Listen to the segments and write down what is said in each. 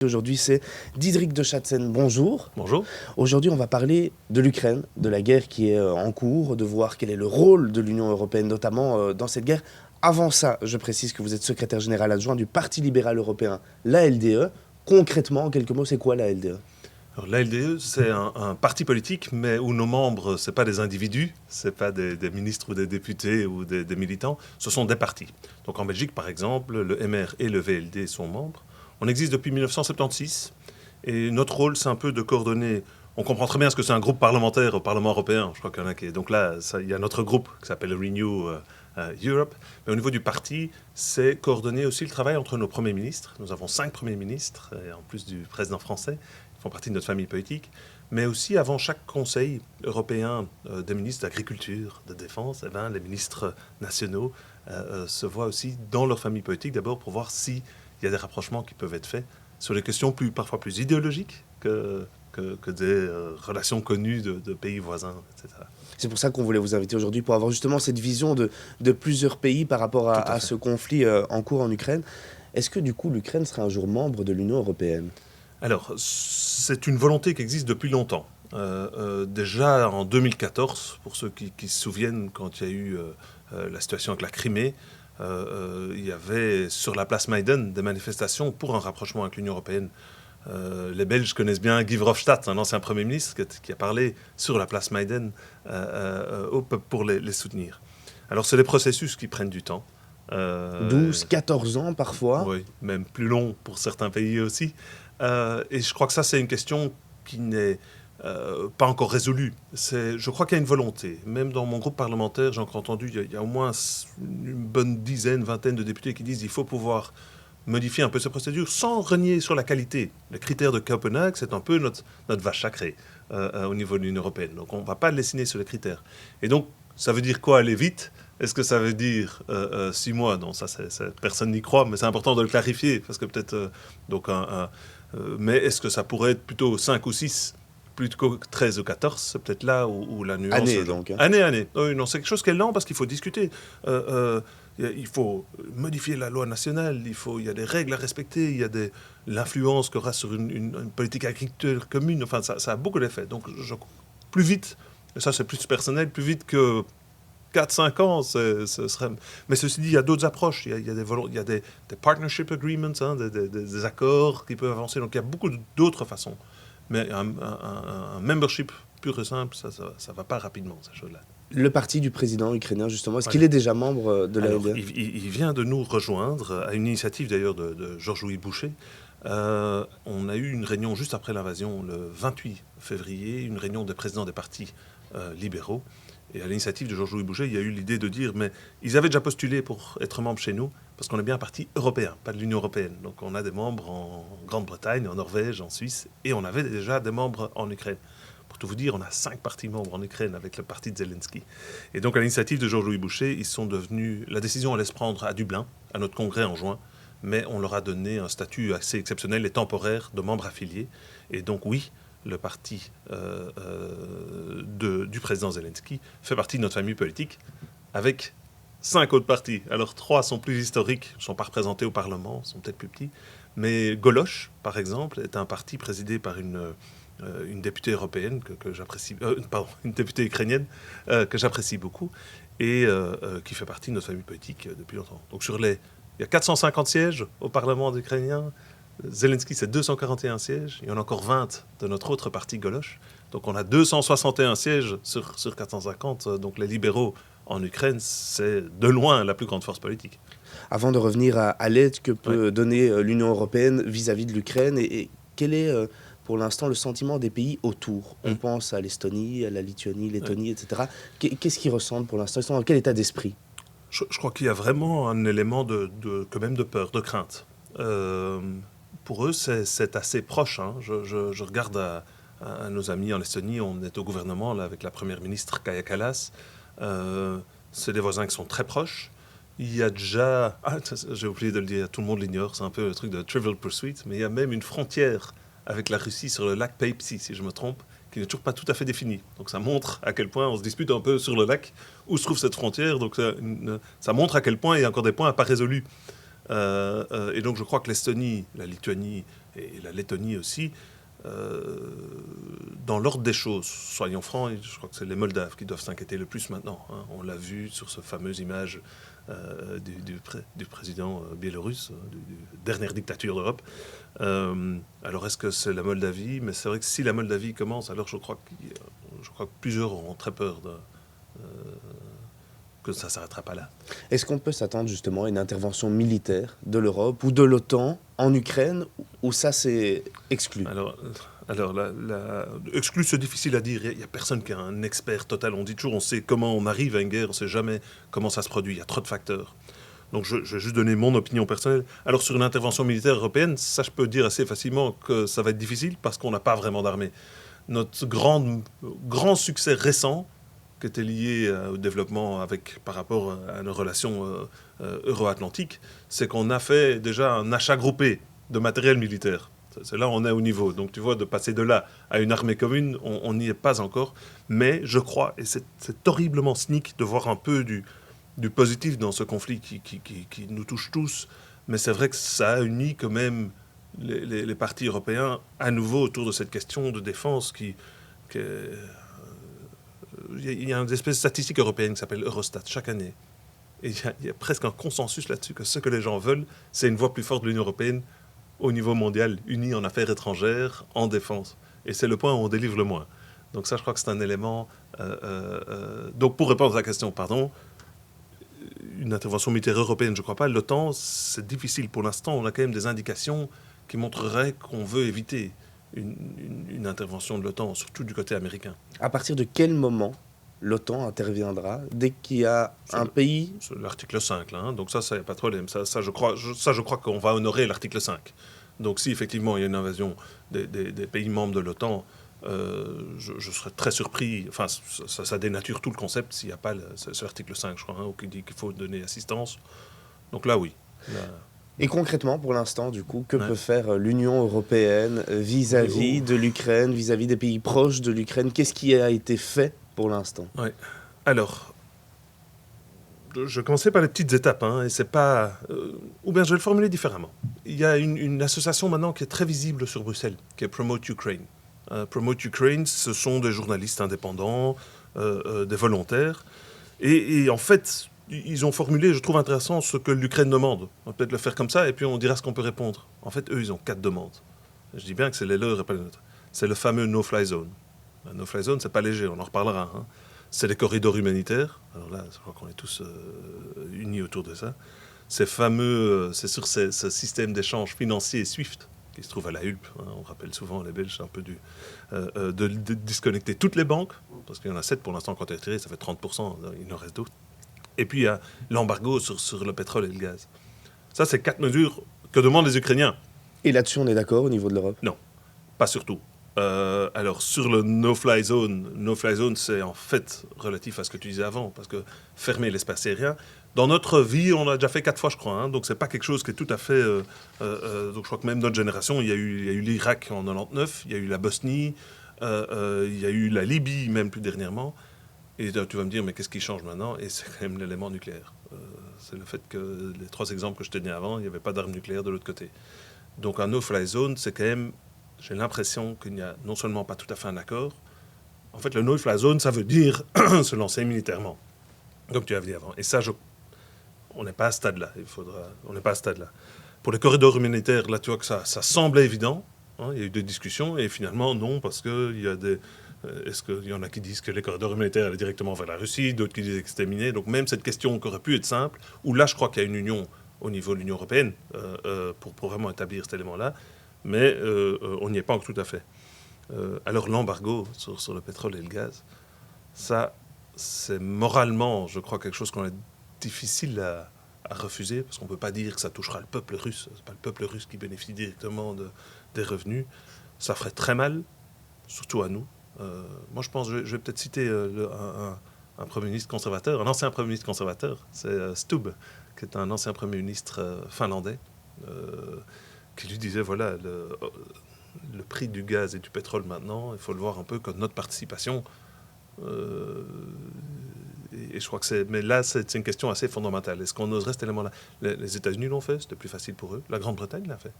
Aujourd'hui, c'est Diederik de Chatzen. Bonjour. Bonjour. Aujourd'hui, on va parler de l'Ukraine, de la guerre qui est en cours, de voir quel est le rôle de l'Union européenne, notamment dans cette guerre. Avant ça, je précise que vous êtes secrétaire général adjoint du Parti libéral européen, la LDE. Concrètement, en quelques mots, c'est quoi la LDE ? Alors, la LDE, c'est un parti politique, mais où nos membres, ce n'est pas des individus, ce n'est pas des ministres ou des députés ou des militants, ce sont des partis. Donc en Belgique, par exemple, le MR et le VLD sont membres. On existe depuis 1976 et notre rôle, c'est un peu de coordonner. On comprend très bien ce que c'est un groupe parlementaire au Parlement européen. Je crois qu'il y en a qui... Donc là, il y a notre groupe qui s'appelle Renew Europe. Mais au niveau du parti, c'est coordonner aussi le travail entre nos premiers ministres. Nous avons 5 premiers ministres, et en plus du président français, qui font partie de notre famille politique. Mais aussi, avant chaque conseil européen des ministres d'agriculture, de défense, les ministres nationaux se voient aussi dans leur famille politique, d'abord pour voir s'il y a des rapprochements qui peuvent être faits sur des questions parfois plus idéologiques que des relations connues de pays voisins, etc. C'est pour ça qu'on voulait vous inviter aujourd'hui, pour avoir justement cette vision de plusieurs pays par rapport à ce conflit en cours en Ukraine. Est-ce que du coup l'Ukraine sera un jour membre de l'Union européenne ? Alors, c'est une volonté qui existe depuis longtemps. Déjà en 2014, pour ceux qui se souviennent, quand il y a eu la situation avec la Crimée, il y avait sur la place Maïdan des manifestations pour un rapprochement avec l'Union européenne. Les Belges connaissent bien Guy Verhofstadt, un ancien Premier ministre, qui a parlé sur la place Maïdan au peuple pour les soutenir. Alors, c'est des processus qui prennent du temps. 12, 14 ans parfois. Oui, même plus long pour certains pays aussi. Et je crois que ça, c'est une question qui n'est pas encore résolue. Je crois qu'il y a une volonté. Même dans mon groupe parlementaire, j'ai encore entendu, il y a au moins une bonne dizaine, vingtaine de députés qui disent qu'il faut pouvoir modifier un peu ces procédures sans renier sur la qualité. Le critère de Copenhague, c'est un peu notre vache sacrée au niveau de l'Union européenne. Donc on ne va pas le signer sur les critères. Et donc, ça veut dire quoi aller vite ? Est-ce que ça veut dire 6 mois ? Non, ça, personne n'y croit, mais c'est important de le clarifier. Parce que peut-être... mais est-ce que ça pourrait être plutôt 5 ou 6 plutôt que 13 ou 14 ? C'est peut-être là où la nuance... Année, donc. Hein. Année. Oui, non, c'est quelque chose qui est lent parce qu'il faut discuter. Il faut modifier la loi nationale, il y a des règles à respecter, il y a l'influence qu'aura sur une politique agriculture commune. Enfin, ça a beaucoup d'effets. Donc, plus vite, et ça c'est plus personnel, plus vite que 4-5 ans, ce serait... Mais ceci dit, il y a d'autres approches. Il y a des partnership agreements, hein, des accords qui peuvent avancer. Donc il y a beaucoup d'autres façons. Mais un membership pur et simple, ça ne va pas rapidement, ces choses-là. Le parti du président ukrainien, justement, est-ce qu'il est déjà membre de la LDE ? Il vient de nous rejoindre, à une initiative d'ailleurs de Georges-Louis Boucher. On a eu une réunion juste après l'invasion, le 28 février, une réunion des présidents des partis libéraux. Et à l'initiative de Georges-Louis Boucher, il y a eu l'idée de dire, mais ils avaient déjà postulé pour être membres chez nous, parce qu'on est bien un parti européen, pas de l'Union européenne. Donc on a des membres en Grande-Bretagne, en Norvège, en Suisse, et on avait déjà des membres en Ukraine. Pour tout vous dire, on a 5 partis membres en Ukraine avec le parti de Zelensky. Et donc à l'initiative de Georges-Louis Boucher, ils sont devenus... La décision allait se prendre à Dublin, à notre congrès en juin, mais on leur a donné un statut assez exceptionnel et temporaire de membres affiliés. Et donc oui, le parti du président Zelensky fait partie de notre famille politique avec 5 autres partis. Alors 3 sont plus historiques, ne sont pas représentés au Parlement, sont peut-être plus petits. Mais Golosh, par exemple, est un parti présidé par une députée européenne que j'apprécie, une députée ukrainienne que j'apprécie beaucoup et qui fait partie de notre famille politique depuis longtemps. Donc il y a 450 sièges au Parlement ukrainien. Zelensky, c'est 241 sièges. Il y en a encore 20 de notre autre parti Golosh. Donc on a 261 sièges sur 450. Donc les libéraux en Ukraine, c'est de loin la plus grande force politique. Avant de revenir à l'aide que peut donner l'Union européenne vis-à-vis de l'Ukraine, et quel est pour l'instant le sentiment des pays autour ? On pense à l'Estonie, à la Lituanie, Lettonie, etc. Qu'est-ce qu'ils ressentent pour l'instant ? Ils sont dans quel état d'esprit ? Je crois qu'il y a vraiment un élément quand même de peur, de crainte. Pour eux, c'est assez proche. Hein. Je regarde à nos amis en Estonie, on est au gouvernement là, avec la première ministre Kaja Kallas. C'est des voisins qui sont très proches. Il y a déjà... j'ai oublié de le dire, tout le monde l'ignore, c'est un peu le truc de Trivial Pursuit, mais il y a même une frontière avec la Russie sur le lac Peipsi, si je me trompe, qui n'est toujours pas tout à fait définie. Donc ça montre à quel point on se dispute un peu sur le lac, où se trouve cette frontière. Donc ça montre à quel point il y a encore des points pas résolus. Et donc je crois que l'Estonie, la Lituanie et la Lettonie aussi, dans l'ordre des choses, soyons francs, je crois que c'est les Moldaves qui doivent s'inquiéter le plus maintenant. Hein. On l'a vu sur cette fameuse image du président biélorusse, du dernière dictature d'Europe. Alors est-ce que c'est la Moldavie? Mais c'est vrai que si la Moldavie commence, alors je crois que plusieurs auront très peur que ça ne s'arrêtera pas là. Est-ce qu'on peut s'attendre justement à une intervention militaire de l'Europe ou de l'OTAN en Ukraine, ou ça c'est exclu? Alors exclu, c'est difficile à dire. Il n'y a personne qui est un expert total. On dit toujours, on sait comment on arrive à une guerre, on ne sait jamais comment ça se produit. Il y a trop de facteurs. Donc je vais juste donner mon opinion personnelle. Alors sur une intervention militaire européenne, ça je peux dire assez facilement que ça va être difficile parce qu'on n'a pas vraiment d'armée. Notre grand succès récent, qui était lié au développement par rapport à nos relations euro-atlantiques, c'est qu'on a fait déjà un achat groupé de matériel militaire. C'est là où on est au niveau. Donc tu vois, de passer de là à une armée commune, on n'y est pas encore. Mais je crois, et c'est horriblement cynique de voir un peu du positif dans ce conflit qui nous touche tous, mais c'est vrai que ça a uni quand même les partis européens à nouveau autour de cette question de défense il y a une espèce de statistique européenne qui s'appelle Eurostat chaque année. Et il y a presque un consensus là-dessus que ce que les gens veulent, c'est une voix plus forte de l'Union européenne au niveau mondial, unie en affaires étrangères, en défense. Et c'est le point où on délivre le moins. Donc ça, je crois que c'est un élément... Donc pour répondre à la question, une intervention militaire européenne, je ne crois pas. L'OTAN, c'est difficile pour l'instant. On a quand même des indications qui montreraient qu'on veut éviter une intervention de l'OTAN, surtout du côté américain. À partir de quel moment l'OTAN interviendra dès qu'il y a un pays... C'est l'article 5, là, hein. Donc ça, il n'y a pas de problème. Ça, je crois qu'on va honorer l'article 5. Donc si effectivement il y a une invasion des pays membres de l'OTAN, je serais très surpris. Enfin, ça dénature tout le concept s'il n'y a pas ce article 5, je crois, hein, qui dit qu'il faut donner assistance. Donc là, oui. Et concrètement, pour l'instant, du coup, que peut faire l'Union européenne vis-à-vis de l'Ukraine, vis-à-vis des pays proches de l'Ukraine? Qu'est-ce qui a été fait pour l'instant? Alors, je commençais par les petites étapes, hein, et c'est pas... ou bien je vais le formuler différemment. Il y a une association maintenant qui est très visible sur Bruxelles, qui est Promote Ukraine. Promote Ukraine, ce sont des journalistes indépendants, des volontaires, et en fait... Ils ont formulé, je trouve intéressant, ce que l'Ukraine demande. On va peut-être le faire comme ça, et puis on dira ce qu'on peut répondre. En fait, eux, ils ont 4 demandes. Je dis bien que c'est les leurs et pas les nôtres. C'est le fameux no-fly zone. La no-fly zone, c'est pas léger, on en reparlera. Hein. C'est les corridors humanitaires. Alors là, je crois qu'on est tous unis autour de ça. C'est sur ce système d'échange financier SWIFT, qui se trouve à la Hulpe. Hein. On rappelle souvent, les Belges, un peu de disconnecter toutes les banques, parce qu'il y en a 7 pour l'instant, quand on est retiré, ça fait 30%, il en reste d'autres. Et puis il y a l'embargo sur le pétrole et le gaz. Ça, c'est 4 mesures que demandent les Ukrainiens. Et là-dessus, on est d'accord au niveau de l'Europe? Non, pas surtout. Alors, sur le no-fly zone, c'est en fait relatif à ce que tu disais avant, parce que fermer l'espace aérien, dans notre vie, on l'a déjà fait 4 fois, je crois. Hein, donc, c'est pas quelque chose qui est tout à fait... donc, je crois que même notre génération, il y a eu l'Irak en 99, il y a eu la Bosnie, il y a eu la Libye, même plus dernièrement. Et tu vas me dire, mais qu'est-ce qui change maintenant? Et c'est quand même l'élément nucléaire. C'est le fait que les 3 exemples que je te donnais avant, il n'y avait pas d'armes nucléaires de l'autre côté. Donc un no-fly zone, c'est quand même, j'ai l'impression qu'il n'y a non seulement pas tout à fait un accord, en fait le no-fly zone, ça veut dire se lancer militairement, comme tu avais dit avant. Et ça, on n'est pas à ce stade-là. On n'est pas à ce stade-là. Pour les corridors humanitaires, là tu vois que ça semblait évident. Hein, il y a eu des discussions, et finalement non, parce qu'il y a des... Est-ce qu'il y en a qui disent que les corridors humanitaires allaient directement vers la Russie, d'autres qui disaient que c'était miné. Donc même cette question qui aurait pu être simple, où là je crois qu'il y a une union au niveau de l'Union européenne pour vraiment établir cet élément-là, mais on n'y est pas encore tout à fait. Alors l'embargo sur le pétrole et le gaz, ça c'est moralement, je crois, quelque chose qu'on est difficile à refuser, parce qu'on ne peut pas dire que ça touchera le peuple russe. C'est pas le peuple russe qui bénéficie directement des revenus. Ça ferait très mal, surtout à nous. Moi, je pense, je vais peut-être citer un Premier ministre conservateur, un ancien Premier ministre conservateur, c'est Stubb, qui est un ancien Premier ministre finlandais, qui lui disait, voilà, le prix du gaz et du pétrole maintenant, il faut le voir un peu comme notre participation. Et je crois que c'est... Mais là, c'est une question assez fondamentale. Est-ce qu'on oserait cet élément-là? Les États-Unis l'ont fait, c'était plus facile pour eux. La Grande-Bretagne l'a fait.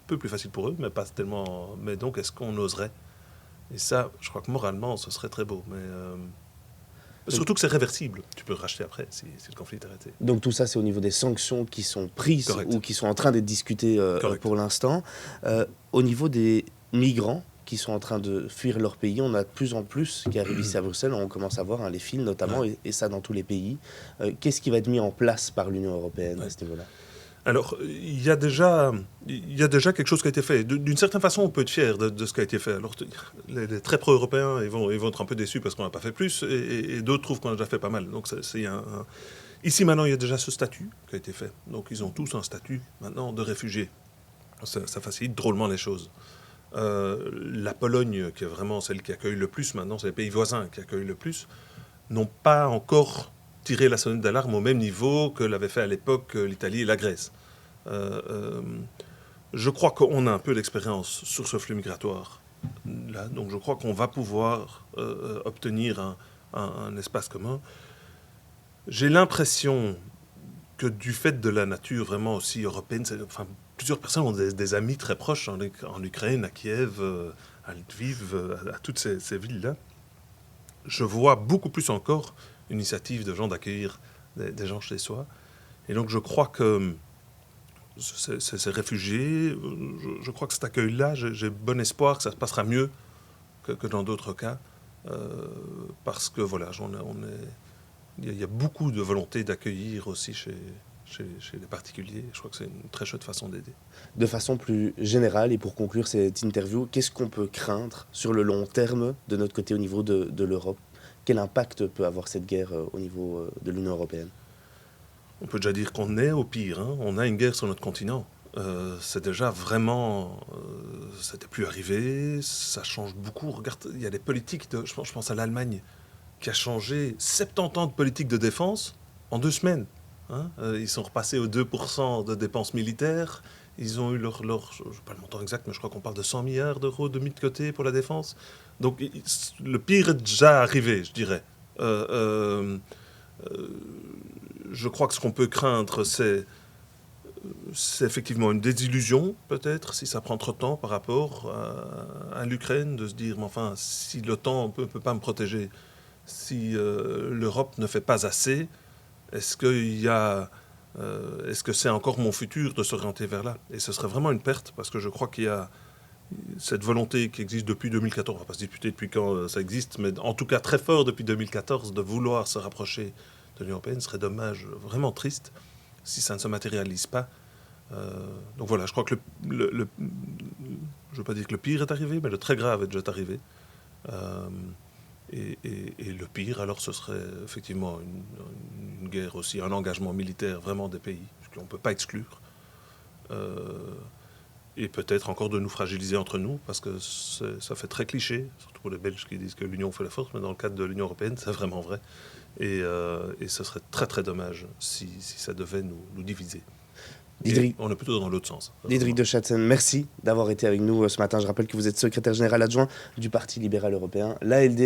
peu plus facile pour eux, mais pas tellement. Mais donc, est-ce qu'on oserait? Et ça, je crois que moralement, ce serait très beau. Mais surtout que c'est réversible. Tu peux racheter après si le conflit est arrêté. Donc tout ça, c'est au niveau des sanctions qui sont prises Correct. ou qui sont en train d'être discutées pour l'instant. Au niveau des migrants qui sont en train de fuir leur pays, on a de plus en plus qui arrivent ici à Bruxelles. On commence à voir les files notamment, et ça dans tous les pays. Qu'est-ce qui va être mis en place par l'Union européenne à ce niveau-là? Alors, il y a déjà quelque chose qui a été fait. D'une certaine façon, on peut être fier de ce qui a été fait. Alors, les très pro-européens, ils vont être un peu déçus parce qu'on n'a pas fait plus, et d'autres trouvent qu'on a déjà fait pas mal. Donc, ici, maintenant, il y a déjà ce statut qui a été fait. Donc, ils ont tous un statut, maintenant, de réfugiés. Ça facilite drôlement les choses. La Pologne, qui est vraiment celle qui accueille le plus maintenant, c'est les pays voisins qui accueillent le plus, n'ont pas encore tiré la sonnette d'alarme au même niveau que l'avaient fait à l'époque l'Italie et la Grèce. Je crois qu'on a un peu d'expérience sur ce flux migratoire. Là, donc je crois qu'on va pouvoir obtenir un espace commun. J'ai l'impression que du fait de la nature vraiment aussi européenne, plusieurs personnes ont des amis très proches en Ukraine, à Kiev, à Lviv, à toutes ces villes-là. Je vois beaucoup plus encore une initiative de gens d'accueillir des gens chez soi. Et donc je crois que ces réfugiés, je crois que cet accueil-là, j'ai bon espoir que ça se passera mieux que dans d'autres cas. Parce que voilà, il y a beaucoup de volonté d'accueillir aussi chez les particuliers. Je crois que c'est une très chouette façon d'aider. De façon plus générale, et pour conclure cette interview, qu'est-ce qu'on peut craindre sur le long terme de notre côté au niveau de l'Europe? Quel impact peut avoir cette guerre au niveau de l'Union européenne? On peut déjà dire qu'on est au pire. Hein. On a une guerre sur notre continent. C'est déjà vraiment... ça n'était plus arrivé, ça change beaucoup. Regarde, il y a des politiques, je pense à l'Allemagne, qui a changé 70 ans de politique de défense en 2 semaines. Hein. Ils sont repassés aux 2% de dépenses militaires. Ils ont eu je ne sais pas le montant exact, mais je crois qu'on parle de 100 milliards d'euros de mis de côté pour la défense. Donc le pire est déjà arrivé, je dirais. Je crois que ce qu'on peut craindre, c'est effectivement une désillusion, peut-être, si ça prend trop de temps par rapport à l'Ukraine, de se dire, mais enfin, si l'OTAN ne peut pas me protéger, si l'Europe ne fait pas assez, est-ce que c'est encore mon futur de s'orienter vers là? Et ce serait vraiment une perte, parce que je crois qu'il y a cette volonté qui existe depuis 2014, on ne va pas se disputer depuis quand ça existe, mais en tout cas très fort depuis 2014, de vouloir se rapprocher de l'Union européenne. Ce serait dommage, vraiment triste, si ça ne se matérialise pas. Donc voilà, je crois que je ne veux pas dire que le pire est arrivé, mais le très grave est déjà arrivé. Et le pire, alors, ce serait effectivement une guerre aussi, un engagement militaire vraiment des pays, ce qu'on ne peut pas exclure. Et peut-être encore de nous fragiliser entre nous, parce que ça fait très cliché, surtout pour les Belges qui disent que l'Union fait la force, mais dans le cadre de l'Union européenne, c'est vraiment vrai. Et ce serait très très dommage si ça devait nous diviser. Diederik, on est plutôt dans l'autre sens. Diederik de Schatten, merci d'avoir été avec nous ce matin. Je rappelle que vous êtes secrétaire général adjoint du Parti libéral européen, l'ALDE.